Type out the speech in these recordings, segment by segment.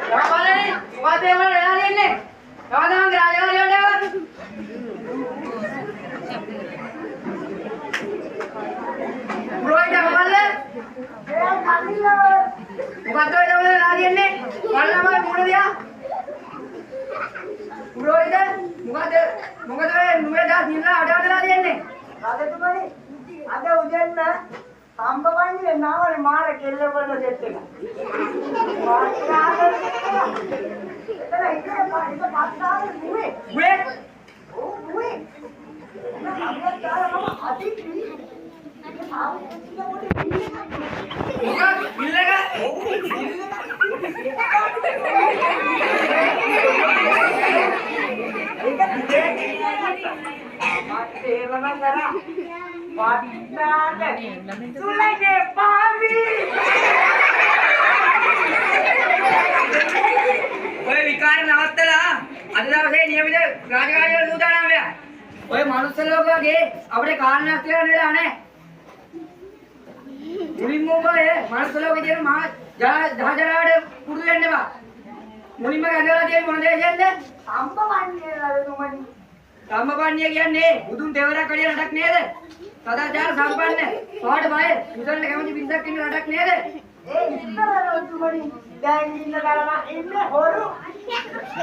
Ramalani, what they were really? Ramadhan, Raja, Roy, Ramalani. What are you really? Malama, Mudia. Roy, Mugada, Nueda, Nila, Adana. ada ujanna sambavani naval mara kellavalla settega etana ikkada pattara nuwe oh nuwe na amyatara mama aditi ane saavuthiya mode illega Devamangara, Patnaka, Sulage Pavi. ඔය විකාර නවත්තලා අද දවසේ නියමිත රාජකාරිය සූදානම් වෙලා. ඔය මනුස්ස ලෝකයේ අපේ කාරණාවක් කියලා නේද අනේ. මුලින්ම ඔබ මනුස්ස ලෝකයේ තියෙන මහා දහජරාඩ පුරුදු වෙන්න බා. මුලින්ම ගඳවලා තියෙන මොන දේශයෙන්ද? සම්පවන්නේ රජතුමනි. සම්පවන්නේ කියන්නේ බුදුන් දෙවරක් කඩිය රටක් නේද? සදාචාර සම්පන්න, පහඩ බය, මුදල්ට කැමති බින්දක් ඉන්න රටක් නේද? ඒ ඉස්සර රජතුමනි දැන් ඉන්න ගලම ඉන්න හොරු.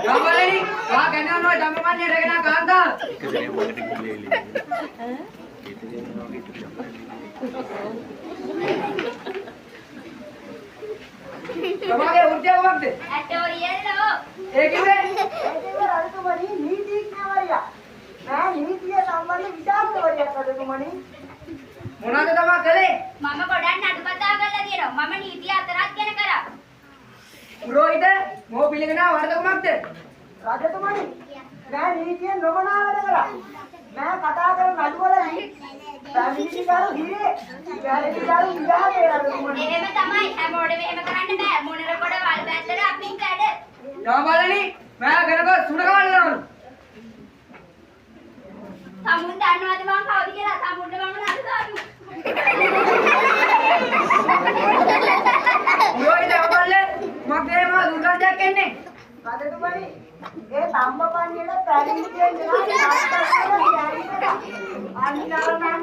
ගමලනි, වා කනනවා සම්පවන්නේ රැගෙන කාන්තා. තමගේ උර්ජාව වක්ද? ඇටෝරියල්ලෝ. ඒකෙන්නේ රජතුමනි නීතිඥවරයා. මම නීතිය සම්බන්ධ විචාරකවරයෙක් රජතුමනි. මොනවද තමා කළේ? මම ගොඩක් නඩු කතා කරලා තියෙනවා. මම නීතිය අතරක් ගැන කරා. පුරෝහිත මොහ පිළිගෙන වරදකුමක්ද? රජතුමනි මම නීතිය නොමනා වැඩ කරා. මම කතා කරන නඩු වලදී පැමිණිලිකරු හිරේ පැමිණිලිකරු ඉඳාගේ රජතුමනි. එහෙම තමයි හැමෝටම එහෙම කරන්න බෑ. මොනර කොට වල් බැත්තට අපි කඩ. ගමලනි මම කරක සුණ කවල්ලානු. සමුන් දන්නවද මං කවුද කියලා? සමුන්ට මම නඩු දානු. පුරෝහිත අපල්ලේ මගේ මා දුර්ගන්ධයක් එන්නේ. රජතුමනි ඒ සම්බපන්නියට පැමිණිලිකෙන් දෙනා අන්තරාම